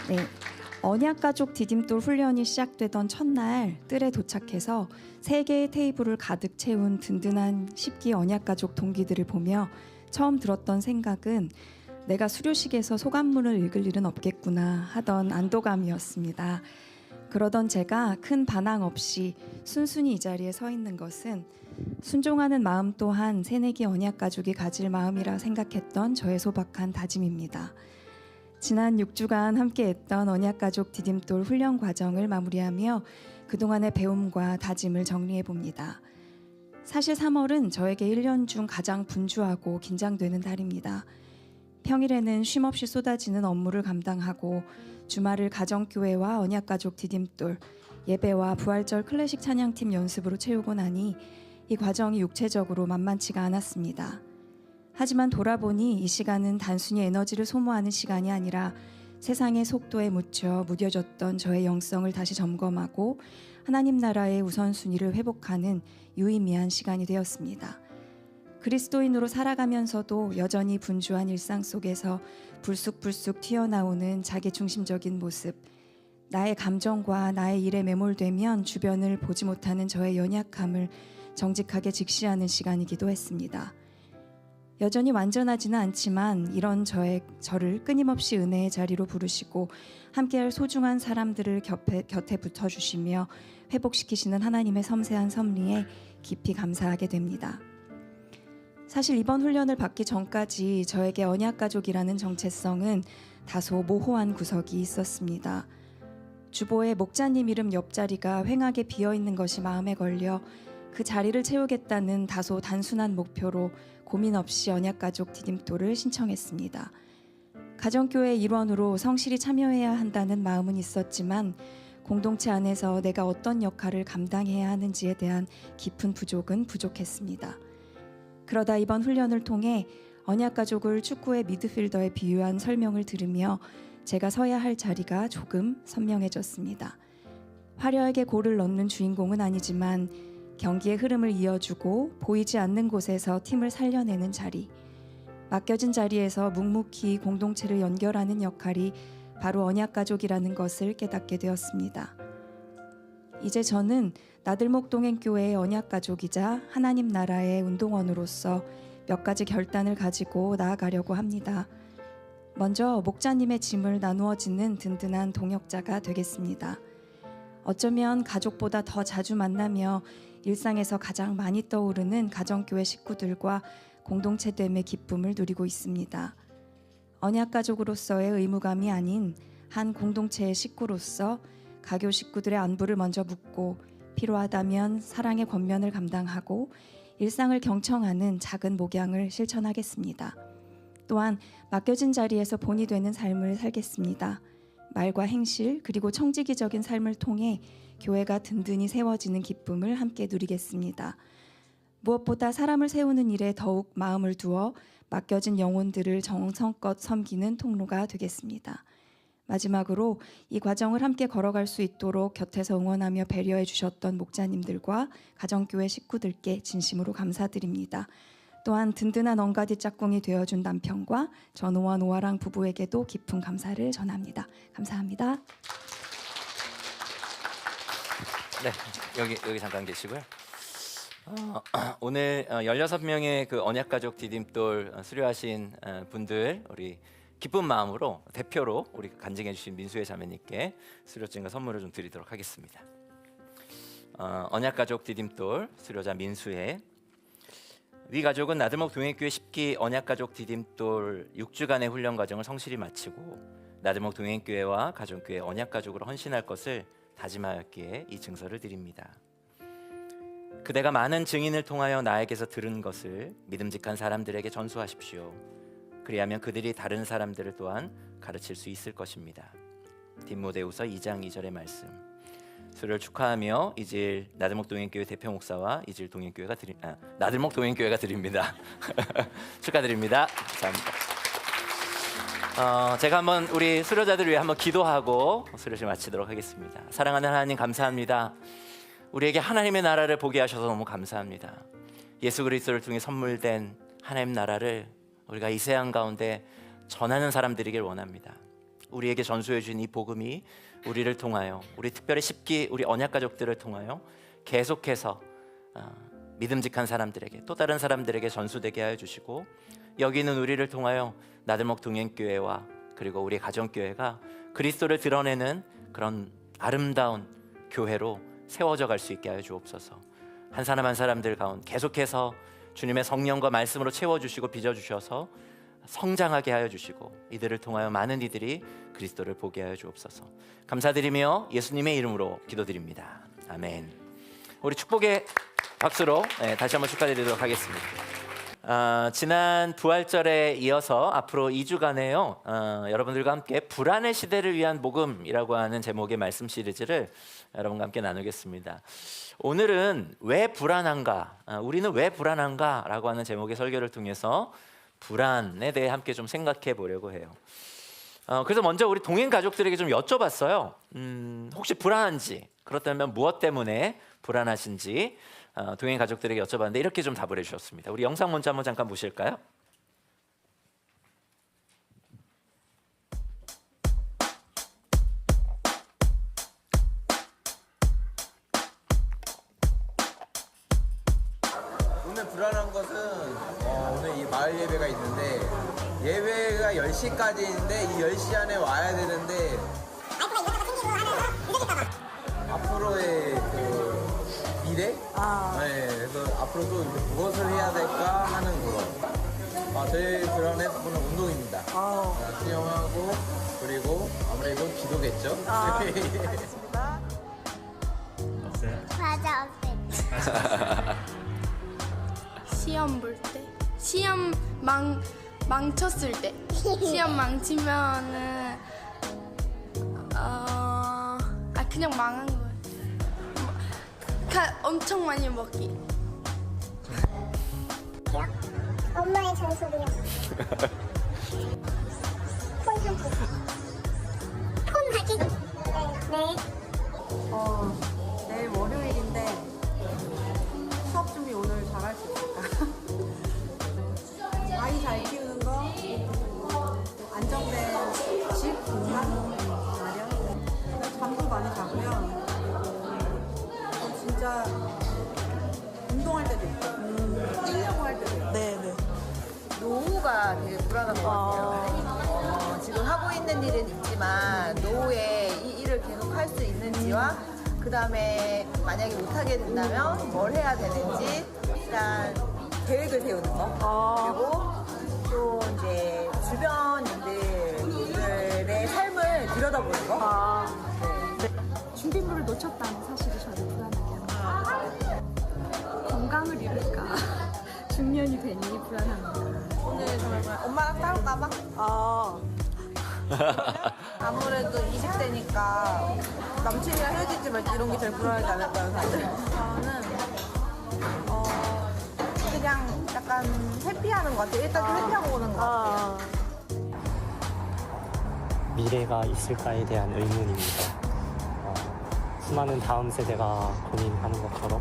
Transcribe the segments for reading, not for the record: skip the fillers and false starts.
네, 언약가족 디딤돌 훈련이 시작되던 첫날 뜰에 도착해서 3개의 테이블을 가득 채운 든든한 10기 언약가족 동기들을 보며 처음 들었던 생각은 내가 수료식에서 소감문을 읽을 일은 없겠구나 하던 안도감이었습니다. 그러던 제가 큰 반항 없이 순순히 이 자리에 서 있는 것은 순종하는 마음 또한 새내기 언약가족이 가질 마음이라 생각했던 저의 소박한 다짐입니다. 지난 6주간 함께했던 언약가족 디딤돌 훈련 과정을 마무리하며 그동안의 배움과 다짐을 정리해봅니다. 사실 3월은 저에게 1년 중 가장 분주하고 긴장되는 달입니다. 평일에는 쉼없이 쏟아지는 업무를 감당하고 주말을 가정교회와 언약가족 디딤돌, 예배와 부활절 클래식 찬양팀 연습으로 채우고 나니 이 과정이 육체적으로 만만치가 않았습니다. 하지만 돌아보니 이 시간은 단순히 에너지를 소모하는 시간이 아니라 세상의 속도에 묻혀 무뎌졌던 저의 영성을 다시 점검하고 하나님 나라의 우선순위를 회복하는 유의미한 시간이 되었습니다. 그리스도인으로 살아가면서도 여전히 분주한 일상 속에서 불쑥불쑥 튀어나오는 자기중심적인 모습, 나의 감정과 나의 일에 매몰되면 주변을 보지 못하는 저의 연약함을 정직하게 직시하는 시간이기도 했습니다. 여전히 완전하지는 않지만 이런 저를 끊임없이 은혜의 자리로 부르시고 함께할 소중한 사람들을 곁에 붙어주시며 회복시키시는 하나님의 섬세한 섭리에 깊이 감사하게 됩니다. 사실 이번 훈련을 받기 전까지 저에게 언약가족이라는 정체성은 다소 모호한 구석이 있었습니다. 주보에 목자님 이름 옆자리가 휑하게 비어있는 것이 마음에 걸려 그 자리를 채우겠다는 다소 단순한 목표로 고민 없이 언약가족 디딤돌을 신청했습니다. 가정교회 일원으로 성실히 참여해야 한다는 마음은 있었지만 공동체 안에서 내가 어떤 역할을 감당해야 하는지에 대한 깊은 부족은 부족했습니다. 그러다 이번 훈련을 통해 언약가족을 축구의 미드필더에 비유한 설명을 들으며 제가 서야 할 자리가 조금 선명해졌습니다. 화려하게 골을 넣는 주인공은 아니지만 경기의 흐름을 이어주고 보이지 않는 곳에서 팀을 살려내는 자리, 맡겨진 자리에서 묵묵히 공동체를 연결하는 역할이 바로 언약가족이라는 것을 깨닫게 되었습니다. 이제 저는 나들목 동행교회의 언약가족이자 하나님 나라의 운동원으로서 몇 가지 결단을 가지고 나아가려고 합니다. 먼저 목자님의 짐을 나누어 짓는 든든한 동역자가 되겠습니다. 어쩌면 가족보다 더 자주 만나며 일상에서 가장 많이 떠오르는 가정교회 식구들과 공동체됨의 기쁨을 누리고 있습니다. 언약가족으로서의 의무감이 아닌 한 공동체의 식구로서 가교 식구들의 안부를 먼저 묻고 필요하다면 사랑의 권면을 감당하고 일상을 경청하는 작은 목양을 실천하겠습니다. 또한 맡겨진 자리에서 본이 되는 삶을 살겠습니다. 말과 행실 그리고 청지기적인 삶을 통해 교회가 든든히 세워지는 기쁨을 함께 누리겠습니다. 무엇보다 사람을 세우는 일에 더욱 마음을 두어 맡겨진 영혼들을 정성껏 섬기는 통로가 되겠습니다. 마지막으로 이 과정을 함께 걸어갈 수 있도록 곁에서 응원하며 배려해 주셨던 목자님들과 가정교회 식구들께 진심으로 감사드립니다. 또한 든든한 엉가디 짝꿍이 되어준 남편과 전우원 오아랑 부부에게도 깊은 감사를 전합니다. 감사합니다. 네, 여기 잠깐 계시고요. 오늘 16명의 그 언약가족 디딤돌 수료하신 분들 우리 기쁜 마음으로 대표로 우리 간증해 주신 민수의 자매님께 수료증과 선물을 좀 드리도록 하겠습니다. 언약가족 디딤돌 수료자 민수의 위 가족은 나들목 동행교회 10기 언약가족 디딤돌 6주간의 훈련 과정을 성실히 마치고 나들목 동행교회와 가정교회 언약가족으로 헌신할 것을 다짐하였기에 이 증서를 드립니다. 그대가 많은 증인을 통하여 나에게서 들은 것을 믿음직한 사람들에게 전수하십시오. 그리하면 그들이 다른 사람들을 또한 가르칠 수 있을 것입니다. 디모데후서 2장 2절의 말씀. 수료를 축하하며 이질 나들목 동행교회 대표 목사와 이질 동행교회가 나들목 동행교회가 드립니다. 축하드립니다. 감사합니다. 제가 한번 우리 수료자들을 위해 한번 기도하고 수료식 마치도록 하겠습니다. 사랑하는 하나님 감사합니다. 우리에게 하나님의 나라를 보게 하셔서 너무 감사합니다. 예수 그리스도를 통해 선물된 하나님 나라를 우리가 이 세상 가운데 전하는 사람들이길 원합니다. 우리에게 전수해 준 이 복음이 우리를 통하여, 우리 특별히 10기 우리 언약 가족들을 통하여 계속해서 믿음직한 사람들에게, 또 다른 사람들에게 전수되게 하여 주시고, 여기는 우리를 통하여 나들목 동행교회와 그리고 우리 가정교회가 그리스도를 드러내는 그런 아름다운 교회로 세워져 갈 수 있게 하여 주옵소서. 한 사람 한 사람들 가운데 계속해서 주님의 성령과 말씀으로 채워주시고 빚어주셔서 성장하게 하여 주시고, 이들을 통하여 많은 이들이 그리스도를 보게 하여 주옵소서. 감사드리며 예수님의 이름으로 기도드립니다. 아멘. 우리 축복의 박수로 다시 한번 축하드리도록 하겠습니다. 지난 부활절에 이어서 앞으로 2주간에요, 여러분들과 함께 불안의 시대를 위한 복음이라고 하는 제목의 말씀 시리즈를 여러분과 함께 나누겠습니다. 오늘은 왜 불안한가, 우리는 왜 불안한가 라고 하는 제목의 설교를 통해서 불안에 대해 함께 좀 생각해 보려고 해요. 그래서 먼저 우리 동행 가족들에게 좀 여쭤봤어요. 혹시 불안한지, 그렇다면 무엇 때문에 불안하신지 동행 가족들에게 여쭤봤는데 이렇게 좀 답을 해주셨습니다. 우리 영상 먼저 한번 잠깐 보실까요? 오늘 불안한 것은 오늘 이 마을 예배가 있는데, 예배가 10시까지인데 이 10시 안에 와야 되는데 앞으로의 그 미래? 네, 그래서 앞으로 또 이제 무엇을 해야 될까 하는 그런 제일 불안한 부분은 운동입니다. 수영하고, 그리고 아무래도 기도겠죠. 알겠습니다. 과자 없을 시험 볼 때, 시험 망쳤을 때, 시험 망치면은 그냥 망한 거예요. 엄청 많이 먹기. 엄마의 잔소리야. 폰 사기. 폰 사기. 네. 내일 월요일인데 수업 준비 오늘 잘할 수 있을까? 아이 잘 키우는 거, 안정된 집, 공간 마련, 잠도 많이 자고요. 진짜 운동할 때도 있고, 뛰려고 할 때도 있고. 네네. 노후가 되게 불안한 것 같아요. 지금 하고 있는 일은 있지만 노후에 이 일을 계속 할 수 있는지와, 그 다음에 만약에 못하게 된다면 뭘 해야 되는지, 일단 계획을 세우는 거, 그리고 또 이제 주변 인들의 삶을 들여다보는 거. 준비물을 놓쳤다는 사실이 저를 불안하게 합니다. 건강을 잃을까, 중년이 되니 불안합니다. 오늘 정말 엄마랑 싸울까봐? 아무래도 20대니까 남친이랑 헤어질지 말지 이런 게 제일 불안하지 않을까요, 사실? 저는 그냥 약간 회피하는 것 같아요. 일단 좀 회피하고 오는 것 같아요. 미래가 있을까에 대한 의문입니다. 수많은 다음 세대가 고민하는 것처럼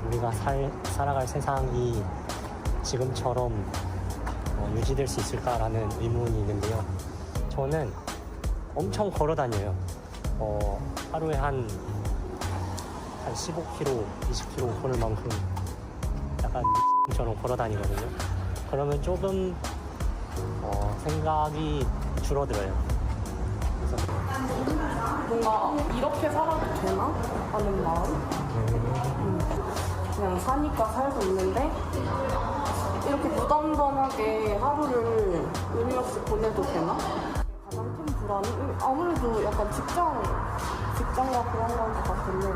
우리가 살아갈 세상이 지금처럼 유지될 수 있을까라는 의문이 있는데요. 저는 엄청 걸어 다녀요. 하루에 한 15km, 20km 걸을 만큼 약간 처럼 걸어 다니거든요. 그러면 조금 생각이 줄어들어요. 그래서 뭔가 이렇게 살아도 되나? 하는 마음? 그냥 사니까 살고 있는데 이렇게 무덤덤하게 하루를 의미 없이 보내도 되나? 가장 큰 불안은 아무래도 약간 직장과 그런 건 것 같은데,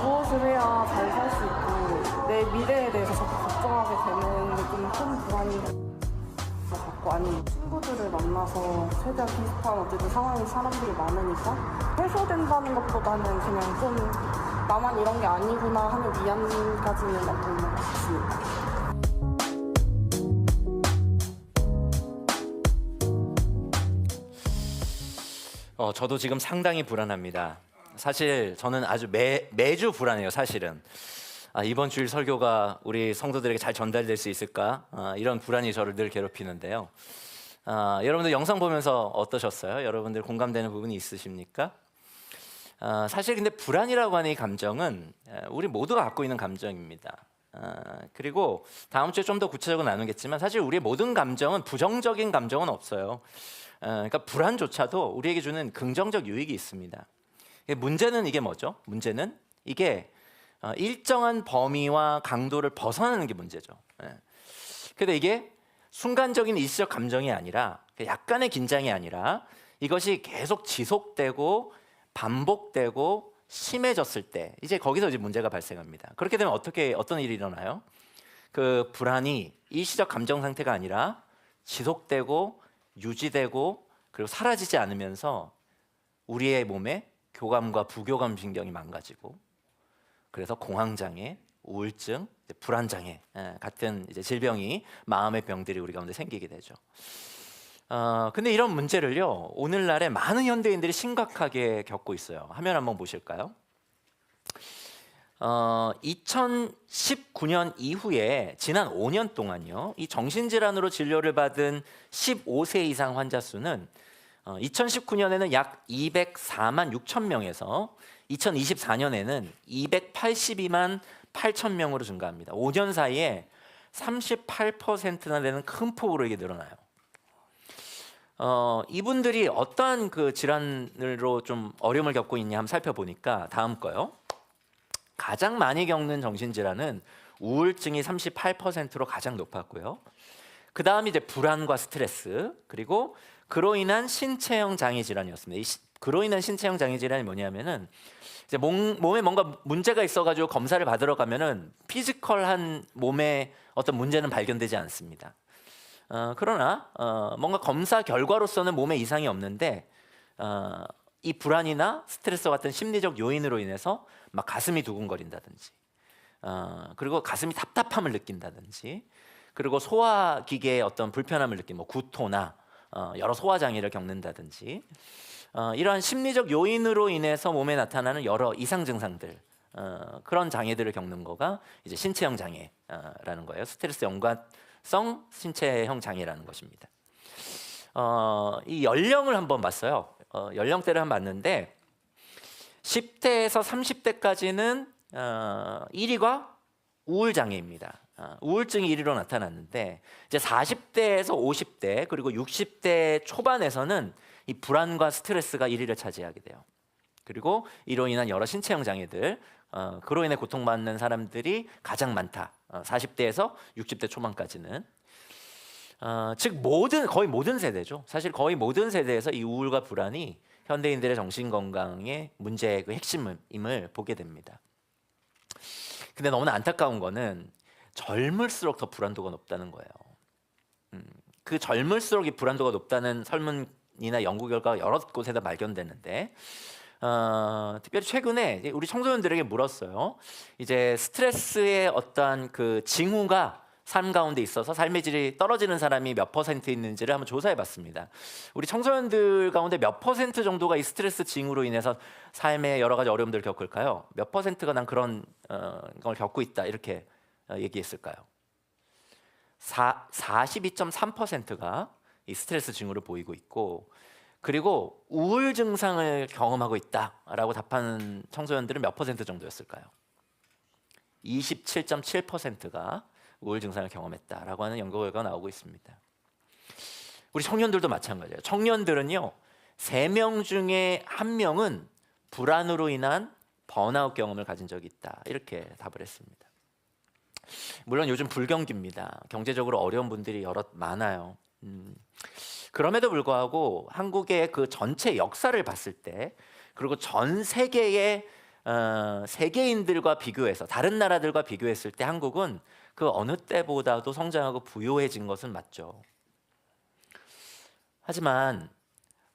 무엇을 해야 잘 살 수 있고 내 미래에 대해서 자꾸 걱정하게 되는 게 좀 큰 불안인 것 같고, 아니면 친구들을 만나서 최대한 비슷한 어쨌든 상황인 사람들이 많으니까 해소된다는 것보다는 그냥 좀 나만 이런 게 아니구나 하는 미안까지는 어떤 것 같습니다. 저도 지금 상당히 불안합니다. 사실 저는 아주 매주 불안해요. 사실은 이번 주일 설교가 우리 성도들에게 잘 전달될 수 있을까, 이런 불안이 저를 늘 괴롭히는데요. 여러분들 영상 보면서 어떠셨어요? 여러분들 공감되는 부분이 있으십니까? 사실 근데 불안이라고 하는 이 감정은 우리 모두가 갖고 있는 감정입니다. 그리고 다음 주에 좀 더 구체적으로 나누겠지만 사실 우리의 모든 감정은 부정적인 감정은 없어요. 그러니까 불안조차도 우리에게 주는 긍정적 유익이 있습니다. 문제는 이게 뭐죠? 문제는 이게 일정한 범위와 강도를 벗어나는 게 문제죠. 근데 이게 순간적인 일시적 감정이 아니라 약간의 긴장이 아니라 이것이 계속 지속되고 반복되고 심해졌을 때 이제 거기서 이제 문제가 발생합니다. 그렇게 되면 어떤 일이 일어나요? 그 불안이 일시적 감정 상태가 아니라 지속되고 유지되고 그리고 사라지지 않으면서 우리의 몸에 교감과 부교감 신경이 망가지고 그래서 공황장애, 우울증, 불안장애 같은 이제 질병이 마음의 병들이 우리 가운데 생기게 되죠. 근데 이런 문제를요 오늘날에 많은 현대인들이 심각하게 겪고 있어요. 화면 한번 보실까요? 2019년 이후에 지난 5년 동안요 이 정신질환으로 진료를 받은 15세 이상 환자 수는 2019년에는 약 204만 6천 명에서 2024년에는 282만 8천 명으로 증가합니다. 5년 사이에 38%나 되는 큰 폭으로 이게 늘어나요. 이분들이 어떠한 그 질환으로 좀 어려움을 겪고 있냐 한번 살펴보니까 다음 거요. 가장 많이 겪는 정신질환은 우울증이 38%로 가장 높았고요. 그 다음이 이제 불안과 스트레스 그리고 그로 인한 신체형 장애 질환이었습니다. 그로 인한 신체형 장애 질환이 뭐냐면은 이제 몸에 뭔가 문제가 있어가지고 검사를 받으러 가면은 피지컬한 몸에 어떤 문제는 발견되지 않습니다. 그러나 뭔가 검사 결과로서는 몸에 이상이 없는데 이 불안이나 스트레스 같은 심리적 요인으로 인해서 막 가슴이 두근거린다든지 그리고 가슴이 답답함을 느낀다든지 그리고 소화기계의 어떤 불편함을 느낀 뭐 구토나 여러 소화 장애를 겪는다든지 이러한 심리적 요인으로 인해서 몸에 나타나는 여러 이상 증상들 그런 장애들을 겪는 거가 이제 신체형 장애라는 거예요. 스트레스 연관성 신체형 장애라는 것입니다. 이 연령을 한번 봤어요. 연령대를 한번 봤는데 10대에서 30대까지는 1위가 우울 장애입니다. 우울증이 1위로 나타났는데 이제 40대에서 50대 그리고 60대 초반에서는 이 불안과 스트레스가 1위를 차지하게 돼요. 그리고 이로 인한 여러 신체형 장애들 그로 인해 고통받는 사람들이 가장 많다. 40대에서 60대 초반까지는 즉 거의 모든 세대죠. 사실 거의 모든 세대에서 이 우울과 불안이 현대인들의 정신건강의 문제의 그 핵심임을 보게 됩니다. 근데 너무나 안타까운 거는 젊을수록 더 불안도가 높다는 거예요. 그 젊을수록 이 불안도가 높다는 설문이나 연구 결과가 여러 곳에서 발견되는데 특별히 최근에 우리 청소년들에게 물었어요. 이제 스트레스의 어떠한 그 징후가 삶 가운데 있어서 삶의 질이 떨어지는 사람이 몇 퍼센트 있는지를 한번 조사해봤습니다. 우리 청소년들 가운데 몇 퍼센트 정도가 이 스트레스 징후로 인해서 삶에 여러 가지 어려움들을 겪을까요? 몇 퍼센트가 난 그런 걸 겪고 있다 이렇게 얘기했을까요? 42.3%가 이 스트레스 징후를 보이고 있고 그리고 우울 증상을 경험하고 있다라고 답하는 청소년들은 몇 퍼센트 정도였을까요? 27.7%가 우울 증상을 경험했다라고 하는 연구 결과가 나오고 있습니다. 우리 청년들도 마찬가지예요. 청년들은요 3명 중에 1명은 불안으로 인한 번아웃 경험을 가진 적이 있다 이렇게 답을 했습니다. 물론 요즘 불경기입니다. 경제적으로 어려운 분들이 여럿 많아요. 그럼에도 불구하고 한국의 그 전체 역사를 봤을 때 그리고 전 세계의 세계인들과 비교해서 다른 나라들과 비교했을 때 한국은 그 어느 때보다도 성장하고 부유해진 것은 맞죠. 하지만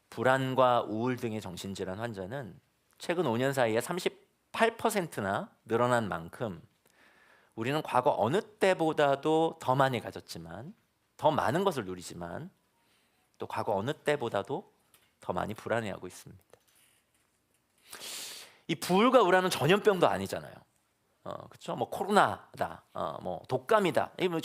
불안과 우울 등의 정신질환 환자는 최근 5년 사이에 38%나 늘어난 만큼 우리는 과거 어느 때보다도 더 많이 가졌지만 더 많은 것을 누리지만 또 과거 어느 때보다도 더 많이 불안해하고 있습니다. 이 부울과 우울은 전염병도 아니잖아요. 그렇죠? 뭐 코로나다, 뭐 독감이다. 이 뭐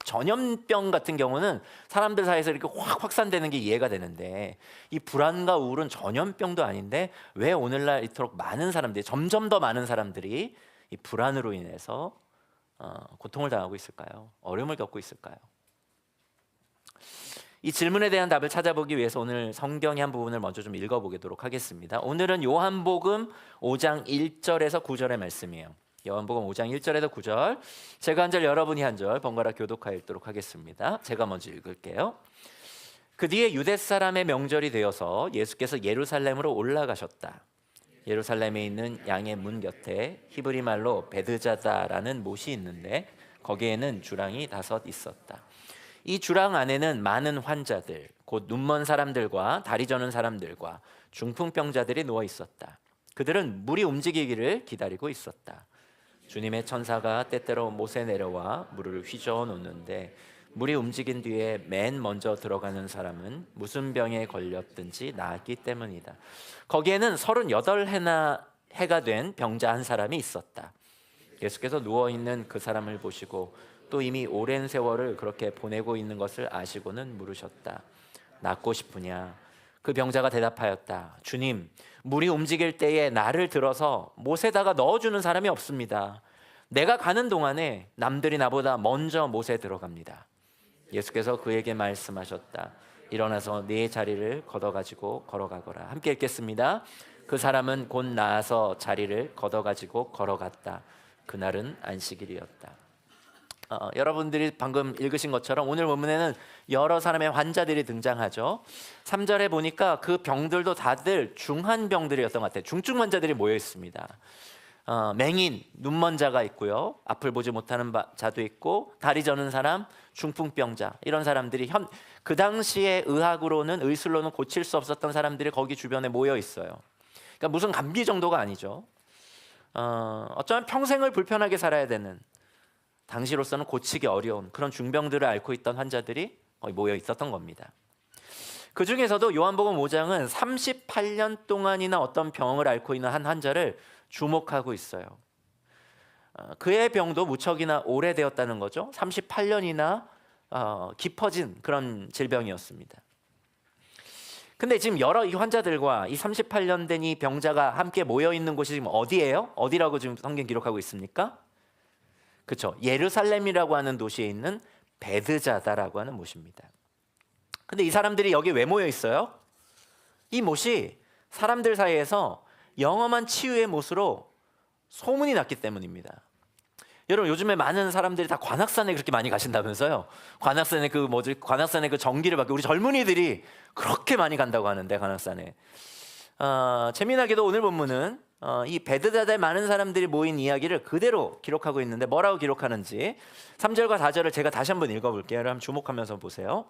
전염병 같은 경우는 사람들 사이에서 이렇게 확 확산되는 게 이해가 되는데 이 불안과 우울은 전염병도 아닌데 왜 오늘날 이토록 많은 사람들이 점점 더 많은 사람들이 이 불안으로 인해서 고통을 당하고 있을까요? 어려움을 겪고 있을까요? 이 질문에 대한 답을 찾아보기 위해서 오늘 성경의 한 부분을 먼저 좀 읽어보도록 하겠습니다. 오늘은 요한복음 5장 1절에서 9절의 말씀이에요. 요한복음 5장 1절에서 9절, 제가 한 절 여러분이 한 절 번갈아 교독하여 읽도록 하겠습니다. 제가 먼저 읽을게요. 그 뒤에 유대 사람의 명절이 되어서 예수께서 예루살렘으로 올라가셨다. 예루살렘에 있는 양의 문 곁에 히브리 말로 베드자다라는 못이 있는데 거기에는 주랑이 5 있었다. 이 주랑 안에는 많은 환자들, 곧 눈먼 사람들과 다리 저는 사람들과 중풍병자들이 누워 있었다. 그들은 물이 움직이기를 기다리고 있었다. 주님의 천사가 때때로 못에 내려와 물을 휘저어 놓는데 물이 움직인 뒤에 맨 먼저 들어가는 사람은 무슨 병에 걸렸든지 나았기 때문이다. 거기에는 38해가 된 병자 한 사람이 있었다. 예수께서 누워있는 그 사람을 보시고 또 이미 오랜 세월을 그렇게 보내고 있는 것을 아시고는 물으셨다. 낫고 싶으냐? 그 병자가 대답하였다. 주님, 물이 움직일 때에 나를 들어서 못에다가 넣어주는 사람이 없습니다. 내가 가는 동안에 남들이 나보다 먼저 못에 들어갑니다. 예수께서 그에게 말씀하셨다. 일어나서 네 자리를 걷어가지고 걸어가거라. 함께 읽겠습니다. 그 사람은 곧 나아서 자리를 걷어가지고 걸어갔다. 그날은 안식일이었다. 여러분들이 방금 읽으신 것처럼 오늘 본문에는 여러 사람의 환자들이 등장하죠. 3절에 보니까 그 병들도 다들 중한 병들이었던 것 같아요. 중증 환자들이 모여 있습니다. 맹인, 눈먼 자가 있고요. 앞을 보지 못하는 자도 있고 다리 저는 사람, 중풍병자, 이런 사람들이 그 당시에 의학으로는 의술로는 고칠 수 없었던 사람들이 거기 주변에 모여 있어요. 그러니까 무슨 감기 정도가 아니죠. 어쩌면 평생을 불편하게 살아야 되는, 당시로서는 고치기 어려운 그런 중병들을 앓고 있던 환자들이 거의 모여 있었던 겁니다. 그 중에서도 요한복음 5장은 38년 동안이나 어떤 병을 앓고 있는 한 환자를 주목하고 있어요. 그의 병도 무척이나 오래되었다는 거죠. 38년이나 깊어진 그런 질병이었습니다. 근데 지금 여러 이 환자들과 이 38년 된 이 병자가 함께 모여 있는 곳이 지금 어디예요? 어디라고 지금 성경 기록하고 있습니까? 그렇죠. 예루살렘이라고 하는 도시에 있는 베드자다라고 하는 못입니다. 근데 이 사람들이 여기 왜 모여 있어요? 이 못이 사람들 사이에서 영험한 치유의 못으로 소문이 났기 때문입니다. 여러분, 요즘에 많은 사람들이 다 관악산에 그렇게 많이 가신다면서요? 관악산에 관악산에 그 전기를 받고 우리 젊은이들이 그렇게 많이 간다고 하는데, 관악산에. 재미나게도 오늘 본문은 이 베드자다에 많은 사람들이 모인 이야기를 그대로 기록하고 있는데 뭐라고 기록하는지 3절과 4절을 제가 다시 한번 읽어볼게요. 여러분 주목하면서 보세요.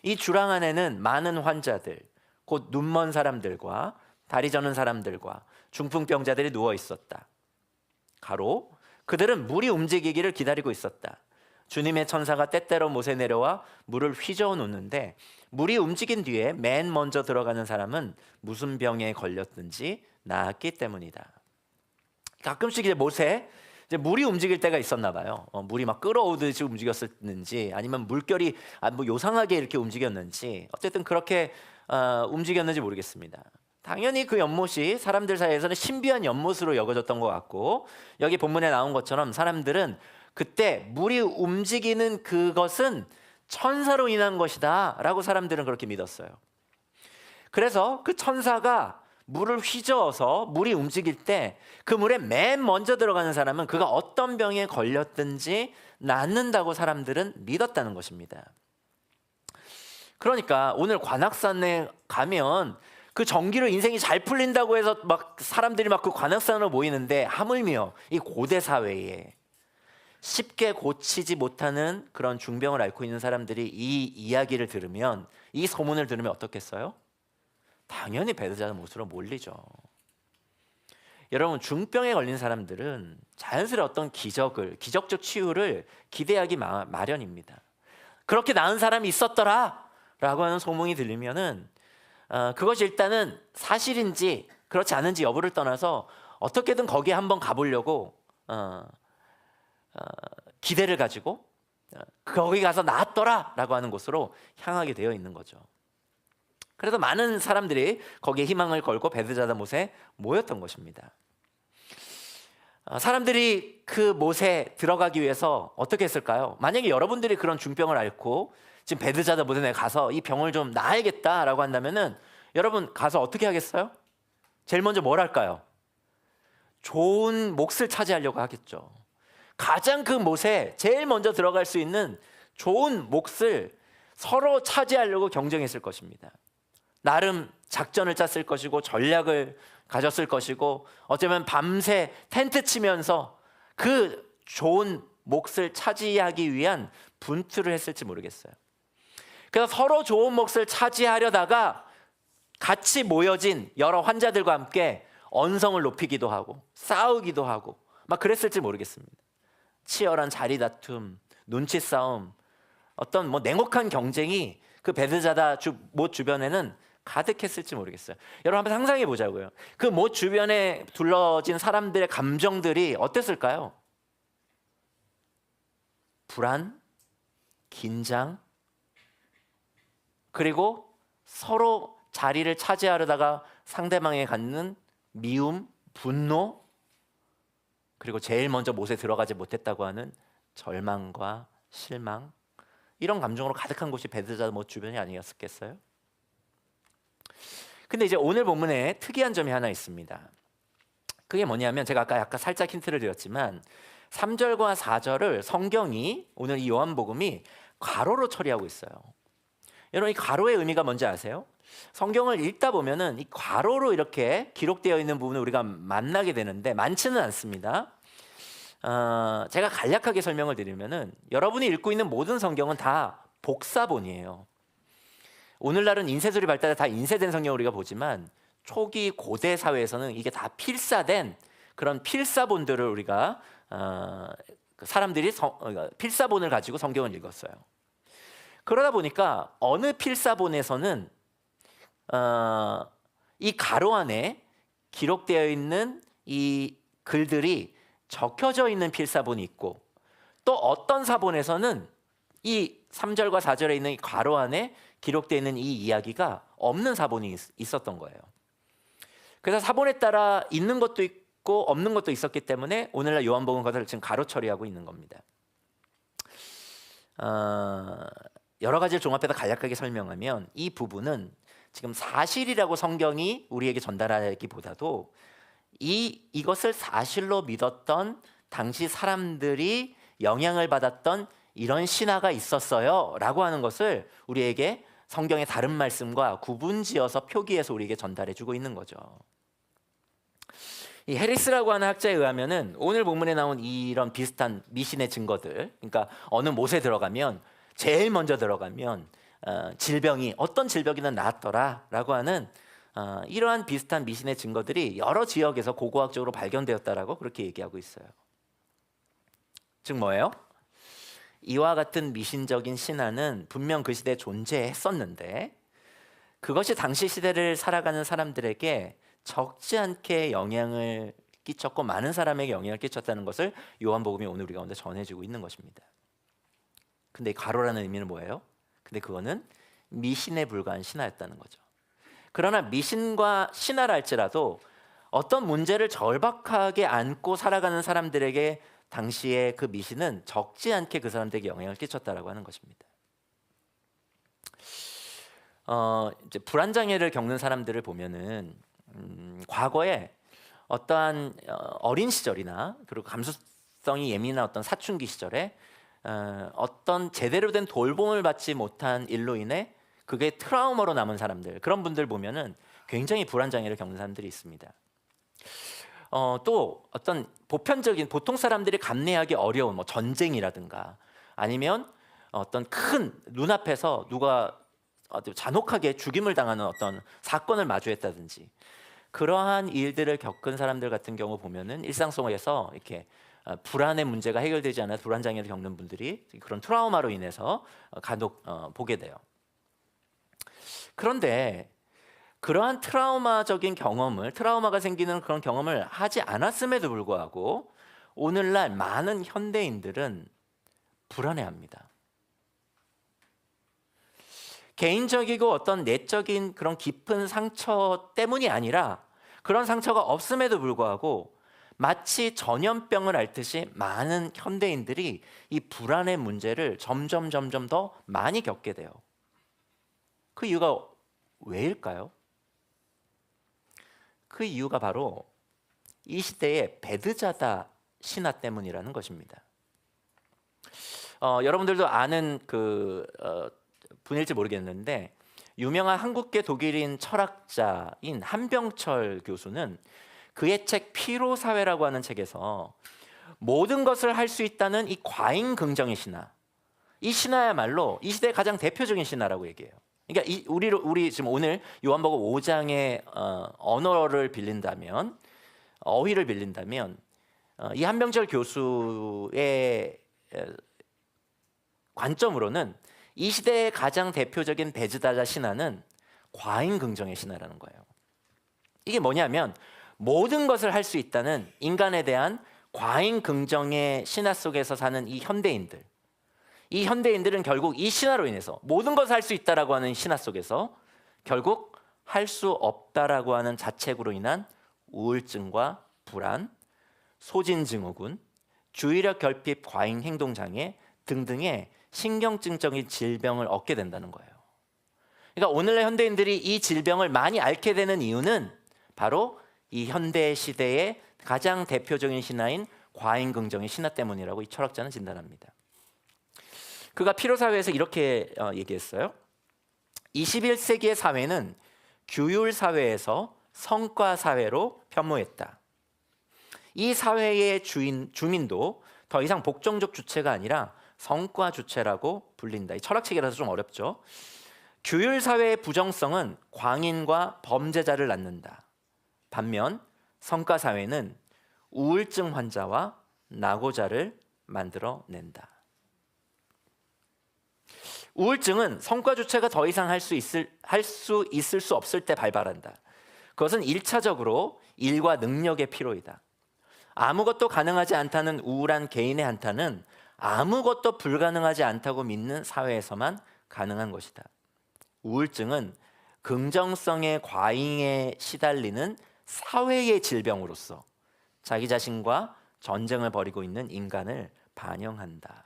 이 주랑 안에는 많은 환자들, 곧 눈먼 사람들과 다리 저는 사람들과 중풍병자들이 누워 있었다. 가로, 그들은 물이 움직이기를 기다리고 있었다. 주님의 천사가 때때로 못에 내려와 물을 휘저어 놓는데 물이 움직인 뒤에 맨 먼저 들어가는 사람은 무슨 병에 걸렸든지 나았기 때문이다. 가끔씩 이제 못에 이제 물이 움직일 때가 있었나 봐요. 물이 막 끓어오듯이 움직였었는지 아니면 물결이 뭐 요상하게 이렇게 움직였는지, 어쨌든 그렇게 움직였는지 모르겠습니다. 당연히 그 연못이 사람들 사이에서는 신비한 연못으로 여겨졌던 것 같고, 여기 본문에 나온 것처럼 사람들은 그때 물이 움직이는 그것은 천사로 인한 것이다 라고 사람들은 그렇게 믿었어요. 그래서 그 천사가 물을 휘저어서 물이 움직일 때 그 물에 맨 먼저 들어가는 사람은 그가 어떤 병에 걸렸든지 낫는다고 사람들은 믿었다는 것입니다. 그러니까 오늘 관악산에 가면 그 전기로 인생이 잘 풀린다고 해서 막 사람들이 막 그 관악산으로 모이는데, 하물며 이 고대 사회에 쉽게 고치지 못하는 그런 중병을 앓고 있는 사람들이 이 이야기를 들으면, 이 소문을 들으면 어떻겠어요? 당연히 베드자다 못으로 몰리죠. 여러분, 중병에 걸린 사람들은 자연스레 어떤 기적적 치유를 기대하기 마련입니다. 그렇게 나은 사람이 있었더라 라고 하는 소문이 들리면은 그것이 일단은 사실인지 그렇지 않은지 여부를 떠나서 어떻게든 거기에 한번 가보려고 기대를 가지고 거기 가서 나았더라라고 하는 곳으로 향하게 되어 있는 거죠. 그래서 많은 사람들이 거기에 희망을 걸고 베드자다 못에 모였던 것입니다. 사람들이 그 못에 들어가기 위해서 어떻게 했을까요? 만약에 여러분들이 그런 중병을 앓고 지금 베드자다 못에 내가 가서 이 병을 좀 나아야겠다라고 한다면은 여러분 가서 어떻게 하겠어요? 제일 먼저 뭘 할까요? 좋은 몫을 차지하려고 하겠죠. 가장 그 못에 제일 먼저 들어갈 수 있는 좋은 몫을 서로 차지하려고 경쟁했을 것입니다. 나름 작전을 짰을 것이고 전략을 가졌을 것이고 어쩌면 밤새 텐트 치면서 그 좋은 몫을 차지하기 위한 분투를 했을지 모르겠어요. 그래서 서로 좋은 몫을 차지하려다가 같이 모여진 여러 환자들과 함께 언성을 높이기도 하고 싸우기도 하고 막 그랬을지 모르겠습니다. 치열한 자리 다툼, 눈치 싸움, 어떤 냉혹한 경쟁이 그 베드자다 못 주변에는 가득했을지 모르겠어요. 여러분 한번 상상해 보자고요. 그 못 주변에 둘러진 사람들의 감정들이 어땠을까요? 불안, 긴장, 그리고 서로 자리를 차지하려다가 상대방에 갖는 미움, 분노, 그리고 제일 먼저 못에 들어가지 못했다고 하는 절망과 실망, 이런 감정으로 가득한 곳이 베드자다 못 주변이 아니었겠어요? 근데 이제 오늘 본문에 특이한 점이 하나 있습니다. 그게 뭐냐면 제가 아까 약간 살짝 힌트를 드렸지만 3절과 4절을 성경이 오늘 이 요한복음이 괄호로 처리하고 있어요. 여러분 이 괄호의 의미가 뭔지 아세요? 성경을 읽다 보면은 이 괄호로 이렇게 기록되어 있는 부분을 우리가 만나게 되는데 많지는 않습니다. 제가 간략하게 설명을 드리면은 여러분이 읽고 있는 모든 성경은 다 복사본이에요. 오늘날은 인쇄술이 발달해 다 인쇄된 성경을 우리가 보지만 초기 고대 사회에서는 이게 다 필사된 그런 필사본들을 우리가 사람들이 필사본을 가지고 성경을 읽었어요. 그러다 보니까 어느 필사본에서는 이 가로 안에 기록되어 있는 이 글들이 적혀져 있는 필사본이 있고 또 어떤 사본에서는 이 3절과 4절에 있는 이 괄호 안에 기록되어 있는 이 이야기가 없는 사본이 있었던 거예요. 그래서 사본에 따라 있는 것도 있고 없는 것도 있었기 때문에 오늘날 요한복음 것을 지금 가로 처리하고 있는 겁니다. 여러 가지를 종합해서 간략하게 설명하면 이 부분은 지금 사실이라고 성경이 우리에게 전달하기보다도 이것을 사실로 믿었던 당시 사람들이 영향을 받았던 이런 신화가 있었어요 라고 하는 것을 우리에게 성경의 다른 말씀과 구분지어서 표기해서 우리에게 전달해주고 있는 거죠. 이 해리스라고 하는 학자에 의하면은 오늘 본문에 나온 이런 비슷한 미신의 증거들, 그러니까 어느 못에 들어가면 제일 먼저 들어가면 질병이 어떤 질병이든 나았더라라고 하는 이러한 비슷한 미신의 증거들이 여러 지역에서 고고학적으로 발견되었다라고 그렇게 얘기하고 있어요. 즉 뭐예요? 이와 같은 미신적인 신화는 분명 그 시대에 존재했었는데 그것이 당시 시대를 살아가는 사람들에게 적지 않게 영향을 끼쳤고 많은 사람에게 영향을 끼쳤다는 것을 요한복음이 오늘 우리 가운데 전해주고 있는 것입니다. 근데 이 가로라는 의미는 뭐예요? 근데 그거는 미신에 불과한 신화였다는 거죠. 그러나 미신과 신화라 할지라도 어떤 문제를 절박하게 안고 살아가는 사람들에게 당시에 그 미신은 적지 않게 그 사람들에게 영향을 끼쳤다라고 하는 것입니다. 이제 불안장애를 겪는 사람들을 보면은 과거에 어떠한 어린 시절이나 그리고 감수성이 예민한 어떤 사춘기 시절에 어떤 제대로 된 돌봄을 받지 못한 일로 인해 그게 트라우마로 남은 사람들, 그런 분들 보면은 굉장히 불안장애를 겪는 사람들이 있습니다. 또 어떤 보편적인 보통 사람들이 감내하기 어려운 뭐 전쟁이라든가 아니면 어떤 큰 눈앞에서 누가 아주 잔혹하게 죽임을 당하는 어떤 사건을 마주했다든지 그러한 일들을 겪은 사람들 같은 경우 보면은 일상 속에서 이렇게 불안의 문제가 해결되지 않아 불안장애를 겪는 분들이 그런 트라우마로 인해서 간혹 보게 돼요. 그런데 그러한 트라우마적인 경험을 트라우마가 생기는 그런 경험을 하지 않았음에도 불구하고 오늘날 많은 현대인들은 불안해합니다. 개인적이고 어떤 내적인 그런 깊은 상처 때문이 아니라 그런 상처가 없음에도 불구하고 마치 전염병을 앓듯이 많은 현대인들이 이 불안의 문제를 점점 더 많이 겪게 돼요. 그 이유가 왜일까요? 그 이유가 바로 이 시대의 배드자다 신화 때문이라는 것입니다. 여러분들도 아는 분일지 모르겠는데 유명한 한국계 독일인 철학자인 한병철 교수는 그의 책 피로사회라고 하는 책에서 모든 것을 할 수 있다는 이 과잉 긍정의 신화, 이 신화야말로 이 시대의 가장 대표적인 신화라고 얘기해요. 그러니까 우리 지금 오늘 요한복음 5장의 언어를 빌린다면, 어휘를 빌린다면 이 한병철 교수의 관점으로는 이 시대의 가장 대표적인 배드자다 신화는 과잉 긍정의 신화라는 거예요. 이게 뭐냐면 모든 것을 할 수 있다는 인간에 대한 과잉 긍정의 신화 속에서 사는 이 현대인들은 결국 이 신화로 인해서 모든 것을 할 수 있다라고 하는 신화 속에서 결국 할 수 없다라고 하는 자책으로 인한 우울증과 불안, 소진증후군, 주의력 결핍 과잉 행동 장애 등등의 신경증적인 질병을 얻게 된다는 거예요. 그러니까 오늘날 현대인들이 이 질병을 많이 앓게 되는 이유는 바로 이 현대 시대의 가장 대표적인 신화인 과잉 긍정의 신화 때문이라고 이 철학자는 진단합니다. 그가 피로사회에서 이렇게 얘기했어요. 21세기의 사회는 규율 사회에서 성과 사회로 변모했다. 이 사회의 주민도 더 이상 복종적 주체가 아니라 성과 주체라고 불린다. 이 철학책이라서 좀 어렵죠. 규율 사회의 부정성은 광인과 범죄자를 낳는다. 반면 성과 사회는 우울증 환자와 낙오자를 만들어낸다. 우울증은 성과 주체가 더 이상 할 수 있을 수 없을 때 발발한다. 그것은 1차적으로 일과 능력의 피로이다. 아무것도 가능하지 않다는 우울한 개인의 한탄은 아무것도 불가능하지 않다고 믿는 사회에서만 가능한 것이다. 우울증은 긍정성의 과잉에 시달리는 사회의 질병으로서 자기 자신과 전쟁을 벌이고 있는 인간을 반영한다.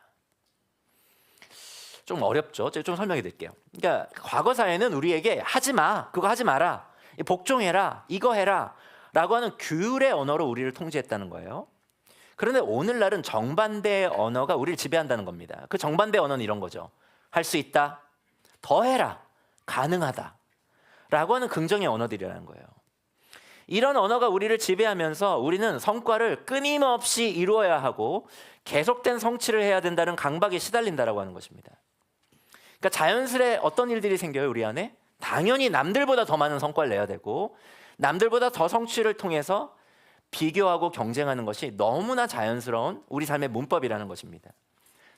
좀 어렵죠? 제가 좀 설명해 드릴게요. 그러니까 과거 사회는 우리에게 하지 마, 그거 하지 마라, 복종해라, 이거 해라 라고 하는 규율의 언어로 우리를 통제했다는 거예요. 그런데 오늘날은 정반대의 언어가 우리를 지배한다는 겁니다. 그 정반대 언어는 이런 거죠. 할 수 있다, 더 해라, 가능하다 라고 하는 긍정의 언어들이라는 거예요. 이런 언어가 우리를 지배하면서 우리는 성과를 끊임없이 이루어야 하고 계속된 성취를 해야 된다는 강박에 시달린다라고 하는 것입니다. 그러니까 자연스레 어떤 일들이 생겨요, 우리 안에? 당연히 남들보다 더 많은 성과를 내야 되고 남들보다 더 성취를 통해서 비교하고 경쟁하는 것이 너무나 자연스러운 우리 삶의 문법이라는 것입니다.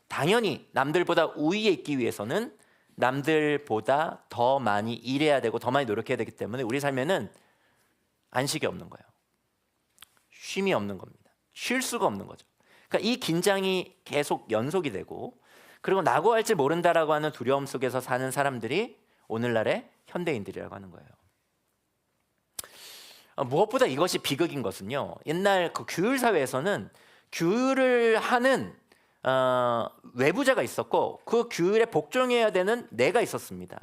당연히 남들보다 우위에 있기 위해서는 남들보다 더 많이 일해야 되고 더 많이 노력해야 되기 때문에 우리 삶에는 안식이 없는 거예요. 쉼이 없는 겁니다. 쉴 수가 없는 거죠. 그러니까 이 긴장이 계속 연속이 되고 그리고 낙오할지 모른다라고 하는 두려움 속에서 사는 사람들이 오늘날의 현대인들이라고 하는 거예요. 무엇보다 이것이 비극인 것은요, 옛날 그 규율 사회에서는 규율을 하는 외부자가 있었고 그 규율에 복종해야 되는 내가 있었습니다.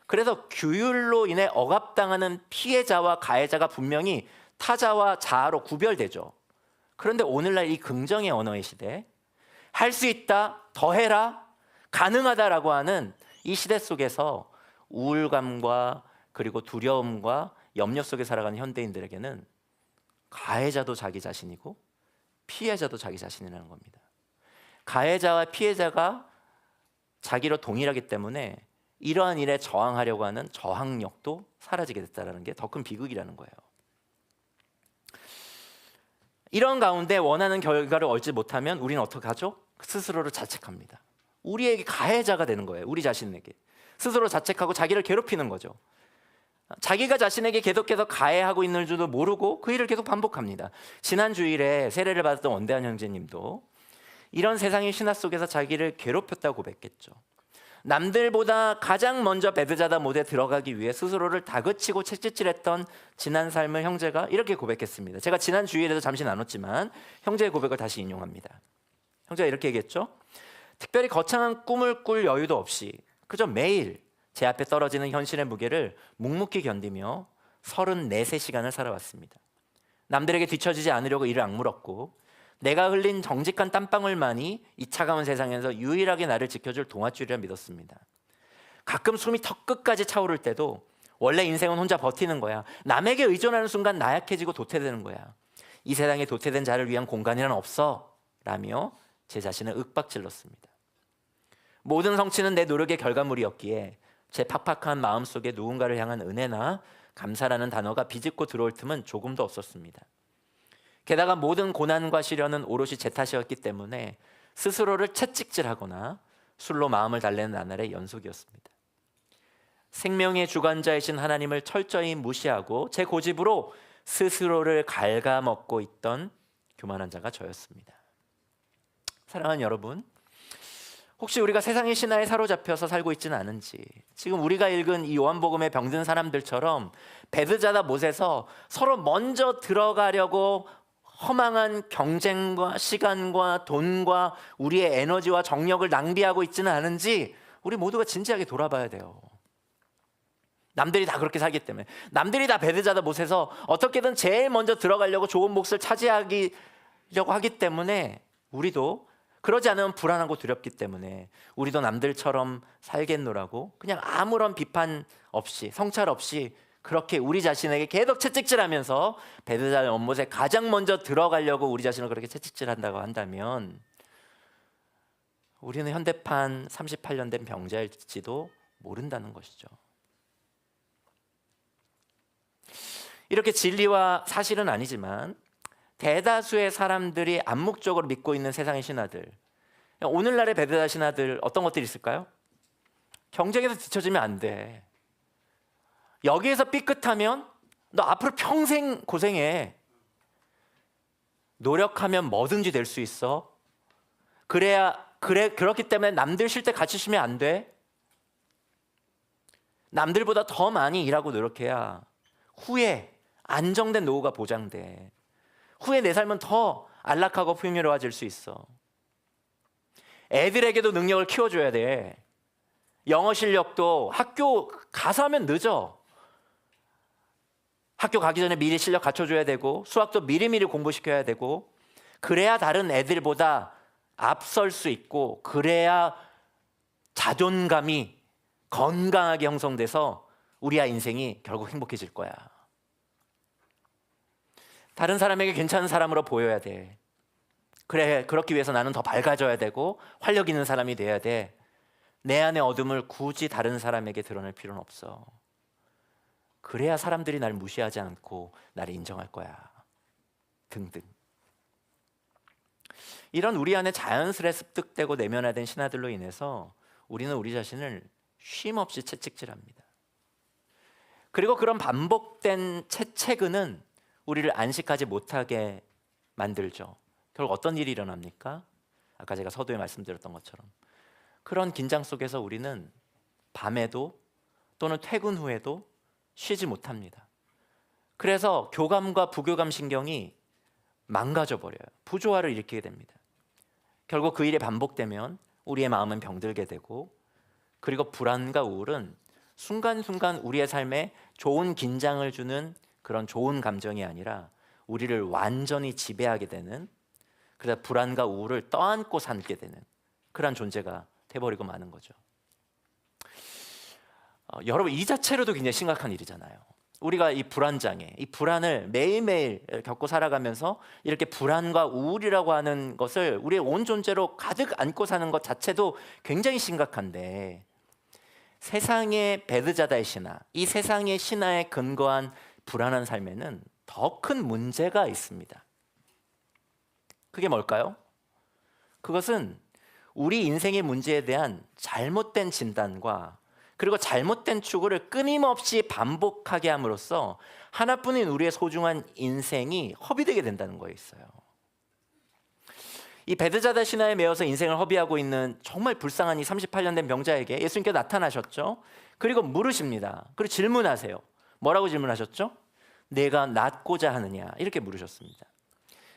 그래서 규율로 인해 억압당하는 피해자와 가해자가 분명히 타자와 자아로 구별되죠. 그런데 오늘날 이 긍정의 언어의 시대, 할 수 있다, 더 해라, 가능하다라고 하는 이 시대 속에서 우울감과 그리고 두려움과 염려 속에 살아가는 현대인들에게는 가해자도 자기 자신이고 피해자도 자기 자신이라는 겁니다. 가해자와 피해자가 자기로 동일하기 때문에 이러한 일에 저항하려고 하는 저항력도 사라지게 됐다는 게 더 큰 비극이라는 거예요. 이런 가운데 원하는 결과를 얻지 못하면 우리는 어떻게 하죠? 스스로를 자책합니다. 우리에게 가해자가 되는 거예요. 우리 자신에게 스스로 자책하고 자기를 괴롭히는 거죠. 자기가 자신에게 계속해서 가해하고 있는 줄도 모르고 그 일을 계속 반복합니다. 지난 주일에 세례를 받았던 원대한 형제님도 이런 세상의 신화 속에서 자기를 괴롭혔다고 고백했죠. 남들보다 가장 먼저 베드자다 못에 들어가기 위해 스스로를 다그치고 채찍질했던 지난 삶의 형제가 이렇게 고백했습니다. 제가 지난 주일에도 잠시 나눴지만 형제의 고백을 다시 인용합니다. 형제가 이렇게 얘기했죠. 특별히 거창한 꿈을 꿀 여유도 없이 그저 매일 제 앞에 떨어지는 현실의 무게를 묵묵히 견디며 34시간을 살아왔습니다. 남들에게 뒤처지지 않으려고 이를 악물었고 내가 흘린 정직한 땀방울만이 이 차가운 세상에서 유일하게 나를 지켜줄 동아줄이라 믿었습니다. 가끔 숨이 턱끝까지 차오를 때도 원래 인생은 혼자 버티는 거야. 남에게 의존하는 순간 나약해지고 도태되는 거야. 이 세상에 도태된 자를 위한 공간이란 없어 라며 제 자신을 윽박질렀습니다. 모든 성취는 내 노력의 결과물이었기에 제 팍팍한 마음속에 누군가를 향한 은혜나 감사라는 단어가 비집고 들어올 틈은 조금도 없었습니다. 게다가 모든 고난과 시련은 오롯이 제 탓이었기 때문에 스스로를 채찍질하거나 술로 마음을 달래는 나날의 연속이었습니다. 생명의 주관자이신 하나님을 철저히 무시하고 제 고집으로 스스로를 갉아먹고 있던 교만한 자가 저였습니다. 사랑하는 여러분, 혹시 우리가 세상의 신화에 사로잡혀서 살고 있지는 않은지, 지금 우리가 읽은 이 요한복음에 병든 사람들처럼 베드자다 못에서 서로 먼저 들어가려고 허망한 경쟁과 시간과 돈과 우리의 에너지와 정력을 낭비하고 있지는 않은지 우리 모두가 진지하게 돌아봐야 돼요. 남들이 다 그렇게 살기 때문에, 남들이 다 베드자다 못해서 어떻게든 제일 먼저 들어가려고 좋은 몫을 차지하려고 하기 때문에 우리도 그러지 않으면 불안하고 두렵기 때문에 우리도 남들처럼 살겠노라고 그냥 아무런 비판 없이 성찰 없이 그렇게 우리 자신에게 계속 채찍질하면서 베드자의 연못에 가장 먼저 들어가려고 우리 자신을 그렇게 채찍질한다고 한다면 우리는 현대판 38년 된 병자일지도 모른다는 것이죠. 이렇게 진리와 사실은 아니지만 대다수의 사람들이 암묵적으로 믿고 있는 세상의 신화들, 오늘날의 베드자 신화들 어떤 것들이 있을까요? 경쟁에서 뒤처지면 안 돼. 여기에서 삐끗하면 너 앞으로 평생 고생해. 노력하면 뭐든지 될 수 있어. 그렇기 때문에 남들 쉴 때 같이 쉬면 안 돼. 남들보다 더 많이 일하고 노력해야 후에 안정된 노후가 보장돼. 후에 내 삶은 더 안락하고 풍요로워질 수 있어. 애들에게도 능력을 키워줘야 돼. 영어 실력도 학교 가서 하면 늦어. 학교 가기 전에 미리 실력 갖춰줘야 되고 수학도 미리미리 공부시켜야 되고 그래야 다른 애들보다 앞설 수 있고 그래야 자존감이 건강하게 형성돼서 우리의 인생이 결국 행복해질 거야. 다른 사람에게 괜찮은 사람으로 보여야 돼. 그래, 그렇기 위해서 나는 더 밝아져야 되고 활력 있는 사람이 돼야 돼. 내 안의 어둠을 굳이 다른 사람에게 드러낼 필요는 없어. 그래야 사람들이 날 무시하지 않고 나를 인정할 거야. 등등. 이런 우리 안에 자연스레 습득되고 내면화된 신화들로 인해서 우리는 우리 자신을 쉼없이 채찍질합니다. 그리고 그런 반복된 채찍은 우리를 안식하지 못하게 만들죠. 결국 어떤 일이 일어납니까? 아까 제가 서두에 말씀드렸던 것처럼 그런 긴장 속에서 우리는 밤에도 또는 퇴근 후에도 쉬지 못합니다. 그래서 교감과 부교감 신경이 망가져 버려요. 부조화를 일으키게 됩니다. 결국 그 일이 반복되면 우리의 마음은 병들게 되고 그리고 불안과 우울은 순간순간 우리의 삶에 좋은 긴장을 주는 그런 좋은 감정이 아니라 우리를 완전히 지배하게 되는, 그래서 불안과 우울을 떠안고 살게 되는 그런 존재가 돼버리고 마는 거죠. 여러분, 이 자체로도 굉장히 심각한 일이잖아요. 우리가 이 불안장애, 이 불안을 매일매일 겪고 살아가면서 이렇게 불안과 우울이라고 하는 것을 우리의 온 존재로 가득 안고 사는 것 자체도 굉장히 심각한데, 세상의 베드자다의 신화, 이 세상의 신화에 근거한 불안한 삶에는 더 큰 문제가 있습니다. 그게 뭘까요? 그것은 우리 인생의 문제에 대한 잘못된 진단과 그리고 잘못된 추구를 끊임없이 반복하게 함으로써 하나뿐인 우리의 소중한 인생이 허비되게 된다는 거에 있어요. 이 베드자다 신화에 매여서 인생을 허비하고 있는 정말 불쌍한 이 38년 된 병자에게 예수님께 나타나셨죠. 그리고 물으십니다. 그리고 질문하세요. 뭐라고 질문하셨죠? 내가 낫고자 하느냐 이렇게 물으셨습니다.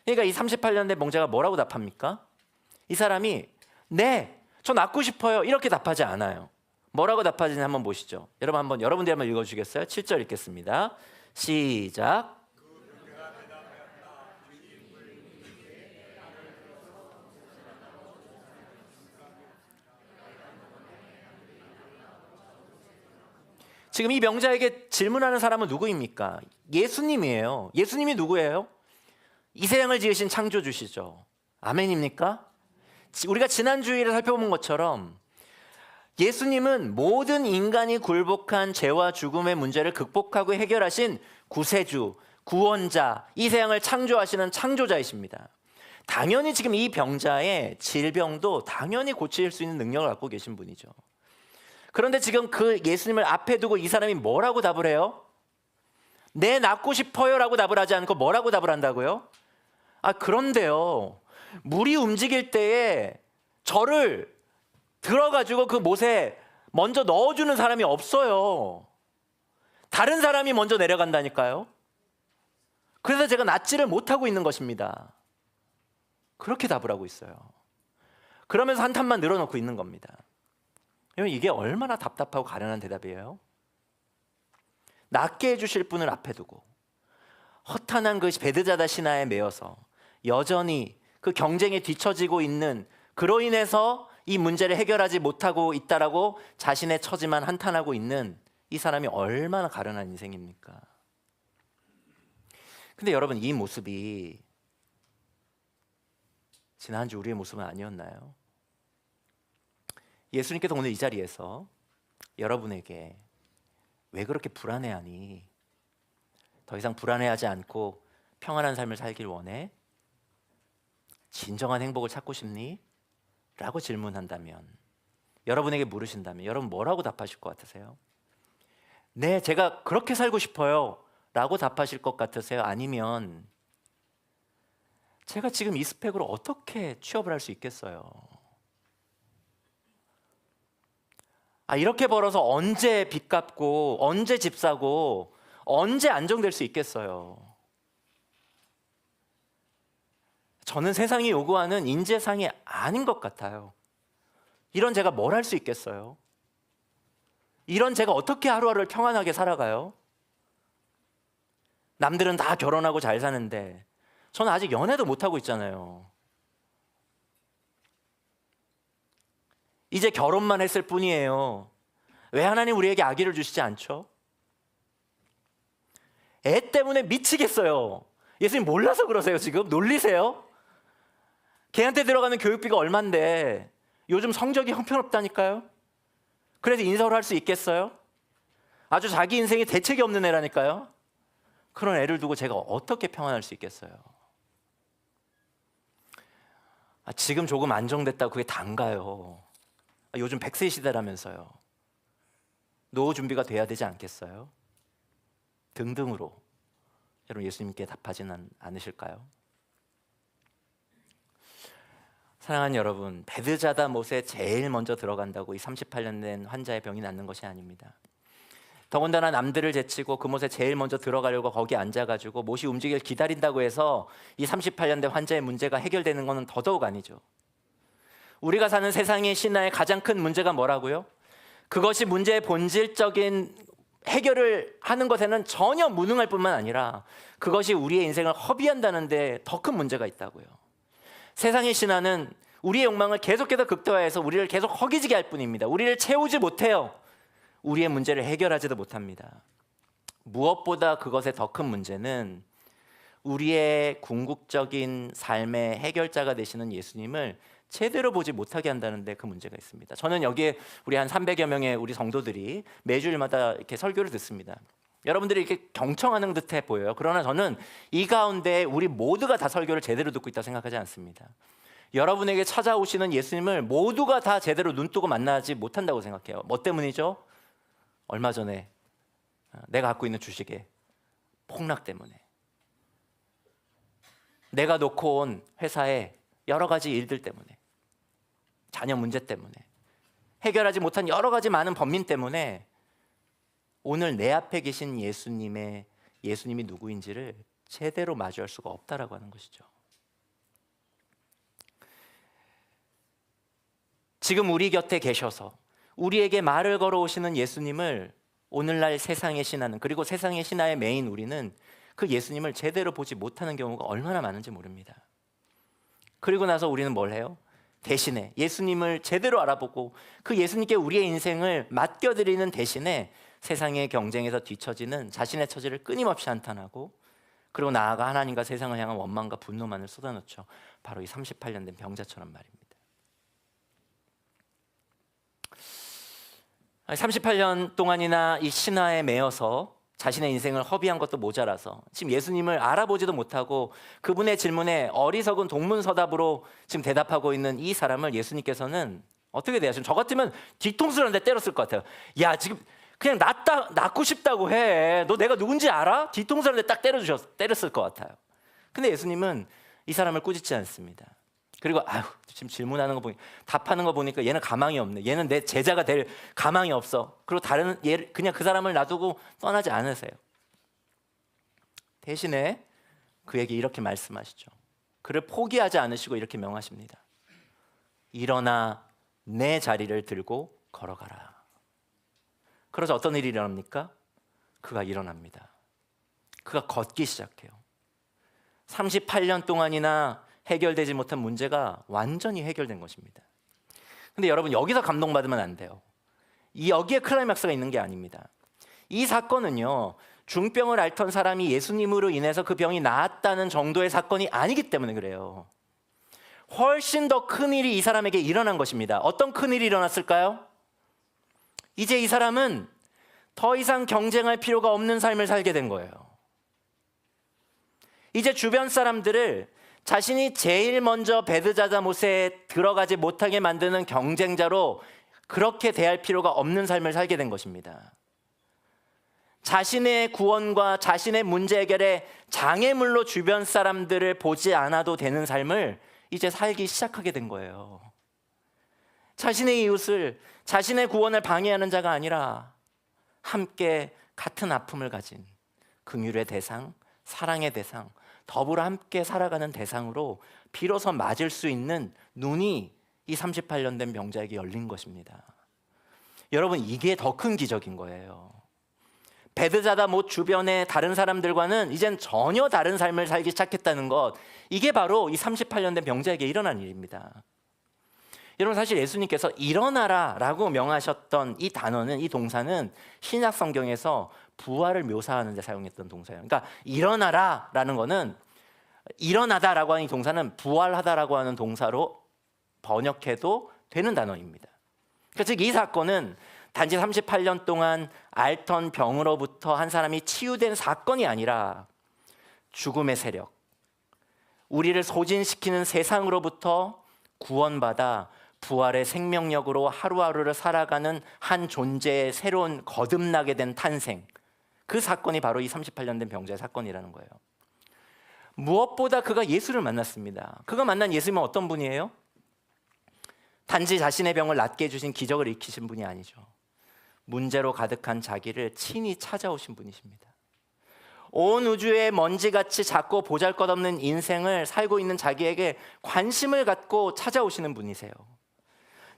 그러니까 이 38년 된 병자가 뭐라고 답합니까? 이 사람이 네, 저 낫고 싶어요 이렇게 답하지 않아요. 뭐라고 답하지는 한번 보시죠. 여러분들이 한번 읽어주시겠어요? 7절 읽겠습니다. 시작. 지금 이 명자에게 질문하는 사람은 누구입니까? 예수님이에요. 예수님이 누구예요? 이 세상을 지으신 창조주시죠. 아멘입니까? 우리가 지난 주일에 살펴본 것처럼 예수님은 모든 인간이 굴복한 죄와 죽음의 문제를 극복하고 해결하신 구세주, 구원자, 이 세상을 창조하시는 창조자이십니다. 당연히 지금 이 병자의 질병도 당연히 고칠 수 있는 능력을 갖고 계신 분이죠. 그런데 지금 그 예수님을 앞에 두고 이 사람이 뭐라고 답을 해요? 네, 낫고 싶어요 라고 답을 하지 않고 뭐라고 답을 한다고요? 그런데요, 물이 움직일 때에 저를 들어가지고 그 못에 먼저 넣어주는 사람이 없어요. 다른 사람이 먼저 내려간다니까요. 그래서 제가 낫지를 못하고 있는 것입니다. 그렇게 답을 하고 있어요. 그러면서 한탄만 늘어놓고 있는 겁니다. 이게 얼마나 답답하고 가련한 대답이에요? 낫게 해주실 분을 앞에 두고 허탄한 그 베드자다 신화에 매여서 여전히 그 경쟁에 뒤처지고 있는, 그로 인해서 이 문제를 해결하지 못하고 있다라고 자신의 처지만 한탄하고 있는 이 사람이 얼마나 가련한 인생입니까? 근데 여러분, 이 모습이 지난주 우리의 모습은 아니었나요? 예수님께서 오늘 이 자리에서 여러분에게 왜 그렇게 불안해하니? 더 이상 불안해하지 않고 평안한 삶을 살길 원해? 진정한 행복을 찾고 싶니? 라고 질문한다면, 여러분에게 물으신다면 여러분 뭐라고 답하실 것 같으세요? 네, 제가 그렇게 살고 싶어요 라고 답하실 것 같으세요? 아니면 제가 지금 이 스펙으로 어떻게 취업을 할 수 있겠어요? 이렇게 벌어서 언제 빚 갚고 언제 집 사고 언제 안정될 수 있겠어요? 저는 세상이 요구하는 인재상이 아닌 것 같아요. 이런 제가 뭘 할 수 있겠어요? 이런 제가 어떻게 하루하루를 평안하게 살아가요? 남들은 다 결혼하고 잘 사는데 저는 아직 연애도 못하고 있잖아요. 이제 결혼만 했을 뿐이에요. 왜 하나님 우리에게 아기를 주시지 않죠? 애 때문에 미치겠어요. 예수님 몰라서 그러세요 지금? 놀리세요? 걔한테 들어가는 교육비가 얼만데 요즘 성적이 형편없다니까요? 그래서 인서울 할 수 있겠어요? 아주 자기 인생에 대책이 없는 애라니까요? 그런 애를 두고 제가 어떻게 평안할 수 있겠어요? 지금 조금 안정됐다고 그게 단가요? 요즘 100세 시대라면서요. 노후 준비가 돼야 되지 않겠어요? 등등으로 여러분 예수님께 답하지는 않으실까요? 사랑하는 여러분, 베드자다 못에 제일 먼저 들어간다고 이 38년 된 환자의 병이 낫는 것이 아닙니다. 더군다나 남들을 제치고 그 못에 제일 먼저 들어가려고 거기 앉아가지고 못이 움직이길 기다린다고 해서 이 38년 된 환자의 문제가 해결되는 것은 더더욱 아니죠. 우리가 사는 세상의 신화의 가장 큰 문제가 뭐라고요? 그것이 문제의 본질적인 해결을 하는 것에는 전혀 무능할 뿐만 아니라 그것이 우리의 인생을 허비한다는 데 더 큰 문제가 있다고요. 세상의 신화는 우리의 욕망을 계속해서 극대화해서 우리를 계속 허기지게 할 뿐입니다. 우리를 채우지 못해요. 우리의 문제를 해결하지도 못합니다. 무엇보다 그것의 더 큰 문제는 우리의 궁극적인 삶의 해결자가 되시는 예수님을 제대로 보지 못하게 한다는 데 그 문제가 있습니다. 저는 여기에 우리 한 300여 명의 우리 성도들이 매주일마다 이렇게 설교를 듣습니다. 여러분들이 이렇게 경청하는 듯해 보여요. 그러나 저는 이 가운데 우리 모두가 다 설교를 제대로 듣고 있다고 생각하지 않습니다. 여러분에게 찾아오시는 예수님을 모두가 다 제대로 눈뜨고 만나지 못한다고 생각해요. 뭐 때문이죠? 얼마 전에 내가 갖고 있는 주식의 폭락 때문에, 내가 놓고 온 회사의 여러 가지 일들 때문에, 자녀 문제 때문에, 해결하지 못한 여러 가지 많은 번민 때문에 오늘 내 앞에 계신 예수님이 누구인지를 제대로 마주할 수가 없다라고 하는 것이죠. 지금 우리 곁에 계셔서 우리에게 말을 걸어오시는 예수님을 오늘날 세상의 신하는, 그리고 세상의 신하의 메인 우리는 그 예수님을 제대로 보지 못하는 경우가 얼마나 많은지 모릅니다. 그리고 나서 우리는 뭘 해요? 대신에 예수님을 제대로 알아보고 그 예수님께 우리의 인생을 맡겨드리는 대신에 세상의 경쟁에서 뒤처지는 자신의 처지를 끊임없이 한탄하고, 그리고 나아가 하나님과 세상을 향한 원망과 분노만을 쏟아놓죠. 바로 이 38년 된 병자처럼 말입니다. 38년 동안이나 이 신화에 매여서 자신의 인생을 허비한 것도 모자라서 지금 예수님을 알아보지도 못하고 그분의 질문에 어리석은 동문서답으로 지금 대답하고 있는 이 사람을 예수님께서는 어떻게 대하시면, 저 같으면 뒤통수를 한 대 때렸을 것 같아요. 야, 지금 그냥 낳고 싶다고 해. 너 내가 누군지 알아? 뒤통수를 한 대 딱 때렸을 것 같아요. 근데 예수님은 이 사람을 꾸짖지 않습니다. 그리고 지금 질문하는 거 보니, 답하는 거 보니까 얘는 가망이 없네. 얘는 내 제자가 될 가망이 없어. 그리고 그냥 그 사람을 놔두고 떠나지 않으세요. 대신에 그에게 이렇게 말씀하시죠. 그를 포기하지 않으시고 이렇게 명하십니다. 일어나 내 자리를 들고 걸어가라. 그래서 어떤 일이 일어납니까? 그가 일어납니다. 그가 걷기 시작해요. 38년 동안이나 해결되지 못한 문제가 완전히 해결된 것입니다. 근데 여러분, 여기서 감동받으면 안 돼요. 여기에 클라이막스가 있는 게 아닙니다. 이 사건은요, 중병을 앓던 사람이 예수님으로 인해서 그 병이 나았다는 정도의 사건이 아니기 때문에 그래요. 훨씬 더 큰 일이 이 사람에게 일어난 것입니다. 어떤 큰 일이 일어났을까요? 이제 이 사람은 더 이상 경쟁할 필요가 없는 삶을 살게 된 거예요. 이제 주변 사람들을 자신이 제일 먼저 베드자다 못에 들어가지 못하게 만드는 경쟁자로 그렇게 대할 필요가 없는 삶을 살게 된 것입니다. 자신의 구원과 자신의 문제 해결에 장애물로 주변 사람들을 보지 않아도 되는 삶을 이제 살기 시작하게 된 거예요. 자신의 이웃을, 자신의 구원을 방해하는 자가 아니라 함께 같은 아픔을 가진 긍휼의 대상, 사랑의 대상, 더불어 함께 살아가는 대상으로 비로소 맞을 수 있는 눈이 이 38년 된 병자에게 열린 것입니다. 여러분, 이게 더 큰 기적인 거예요. 베드자다 못 주변의 다른 사람들과는 이젠 전혀 다른 삶을 살기 시작했다는 것, 이게 바로 이 38년 된 병자에게 일어난 일입니다. 여러분, 사실 예수님께서 일어나라 라고 명하셨던 이 단어는, 이 동사는 신약 성경에서 부활을 묘사하는 데 사용했던 동사예요. 그러니까 일어나라 라는 거는, 일어나다라고 하는 이 동사는 부활하다라고 하는 동사로 번역해도 되는 단어입니다. 그러니까 즉 이 사건은 단지 38년 동안 앓던 병으로부터 한 사람이 치유된 사건이 아니라 죽음의 세력, 우리를 소진시키는 세상으로부터 구원받아 부활의 생명력으로 하루하루를 살아가는 한 존재의 새로운 거듭나게 된 탄생, 그 사건이 바로 이 38년 된 병자의 사건이라는 거예요. 무엇보다 그가 예수를 만났습니다. 그가 만난 예수님은 어떤 분이에요? 단지 자신의 병을 낫게 해주신, 기적을 일으키신 분이 아니죠. 문제로 가득한 자기를 친히 찾아오신 분이십니다. 온 우주의 먼지같이 작고 보잘것없는 인생을 살고 있는 자기에게 관심을 갖고 찾아오시는 분이세요.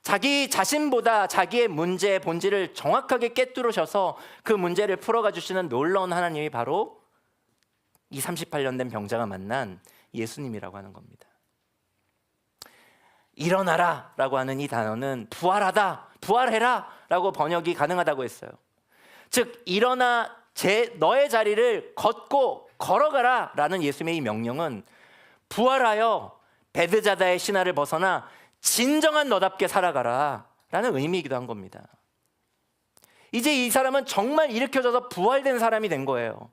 자기 자신보다 자기의 문제의 본질을 정확하게 꿰뚫으셔서 그 문제를 풀어가 주시는 놀라운 하나님이 바로 이 38년 된 병자가 만난 예수님이라고 하는 겁니다. 일어나라 라고 하는 이 단어는 부활하다, 부활해라 라고 번역이 가능하다고 했어요. 즉, 일어나 너의 자리를 걷고 걸어가라 라는 예수님의 이 명령은 부활하여 베드자다의 신화를 벗어나 진정한 너답게 살아가라 라는 의미이기도 한 겁니다. 이제 이 사람은 정말 일으켜져서 부활된 사람이 된 거예요.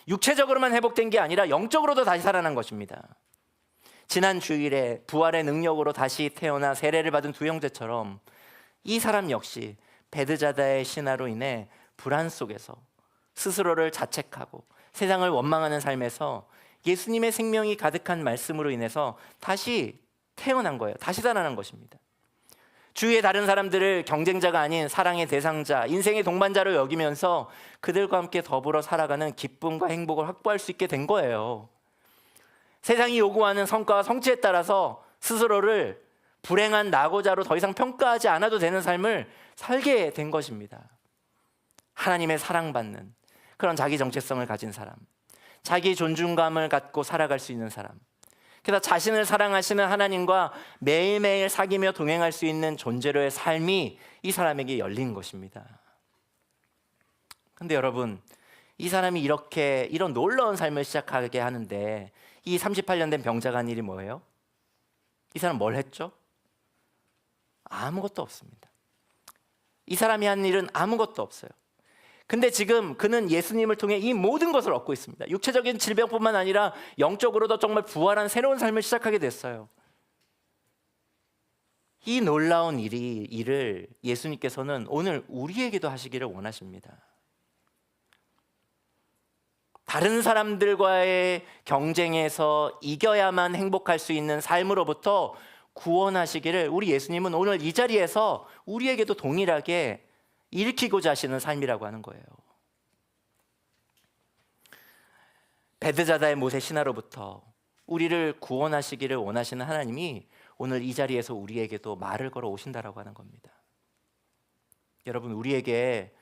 육체적으로만 회복된 게 아니라 영적으로도 다시 살아난 것입니다. 지난 주일에 부활의 능력으로 다시 태어나 세례를 받은 두 형제처럼 이 사람 역시 베드자다의 신화로 인해 불안 속에서 스스로를 자책하고 세상을 원망하는 삶에서 예수님의 생명이 가득한 말씀으로 인해서 다시 태어난 거예요. 다시 살아난 것입니다. 주위의 다른 사람들을 경쟁자가 아닌 사랑의 대상자, 인생의 동반자로 여기면서 그들과 함께 더불어 살아가는 기쁨과 행복을 확보할 수 있게 된 거예요. 세상이 요구하는 성과와 성취에 따라서 스스로를 불행한 낙오자로 더 이상 평가하지 않아도 되는 삶을 살게 된 것입니다. 하나님의 사랑받는 그런 자기 정체성을 가진 사람, 자기 존중감을 갖고 살아갈 수 있는 사람, 그래서 자신을 사랑하시는 하나님과 매일매일 사귀며 동행할 수 있는 존재로의 삶이 이 사람에게 열린 것입니다. 근데 여러분, 이 사람이 이런 놀라운 삶을 시작하게 하는데 이 38년 된 병자가 한 일이 뭐예요? 이 사람 뭘 했죠? 아무것도 없습니다. 이 사람이 한 일은 아무것도 없어요. 근데 지금 그는 예수님을 통해 이 모든 것을 얻고 있습니다. 육체적인 질병뿐만 아니라 영적으로도 정말 부활한 새로운 삶을 시작하게 됐어요. 이 놀라운 일을 예수님께서는 오늘 우리에게도 하시기를 원하십니다. 다른 사람들과의 경쟁에서 이겨야만 행복할 수 있는 삶으로부터 구원하시기를 우리 예수님은 오늘 이 자리에서 우리에게도 동일하게 일으키고자 하시는 삶이라고 하는 거예요. 베드자다의 못의 신하로부터 우리를 구원하시기를 원하시는 하나님이 오늘 이 자리에서 우리에게도 말을 걸어 오신다라고 하는 겁니다. 여러분, 우리에게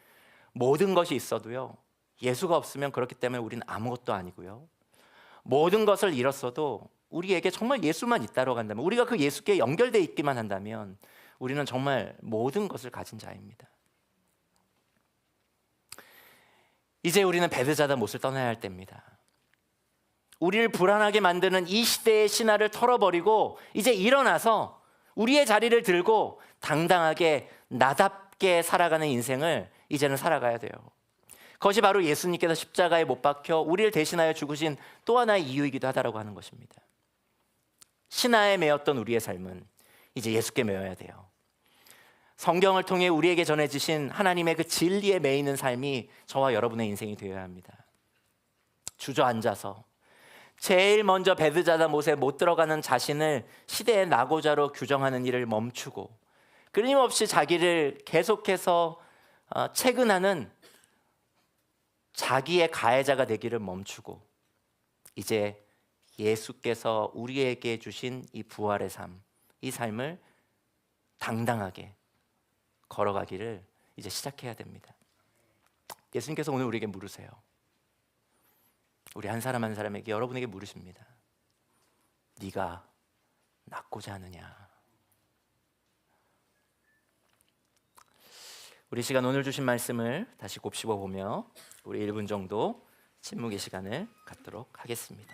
모든 것이 있어도요, 예수가 없으면 그렇기 때문에 우리는 아무것도 아니고요, 모든 것을 잃었어도 우리에게 정말 예수만 있다고 한다면, 우리가 그 예수께 연결되어 있기만 한다면 우리는 정말 모든 것을 가진 자입니다. 이제 우리는 베드자다 못을 떠나야 할 때입니다. 우리를 불안하게 만드는 이 시대의 신화를 털어버리고 이제 일어나서 우리의 자리를 들고 당당하게 나답게 살아가는 인생을 이제는 살아가야 돼요. 그것이 바로 예수님께서 십자가에 못 박혀 우리를 대신하여 죽으신 또 하나의 이유이기도 하다라고 하는 것입니다. 신화에 매였던 우리의 삶은 이제 예수께 매여야 돼요. 성경을 통해 우리에게 전해주신 하나님의 그 진리에 매이는 삶이 저와 여러분의 인생이 되어야 합니다. 주저앉아서 제일 먼저 베드자다 못에 못 들어가는 자신을 시대의 낙오자로 규정하는 일을 멈추고 끊임없이 자기를 계속해서 채근하는 자기의 가해자가 되기를 멈추고 이제 예수께서 우리에게 주신 이 부활의 삶, 이 삶을 당당하게 걸어가기를 이제 시작해야 됩니다. 예수님께서 오늘 우리에게 물으세요. 우리 한 사람 한 사람에게, 여러분에게 물으십니다. 네가 낫고자 하느냐? 우리 시간 오늘 주신 말씀을 다시 곱씹어 보며 우리 1분 정도 침묵의 시간을 갖도록 하겠습니다.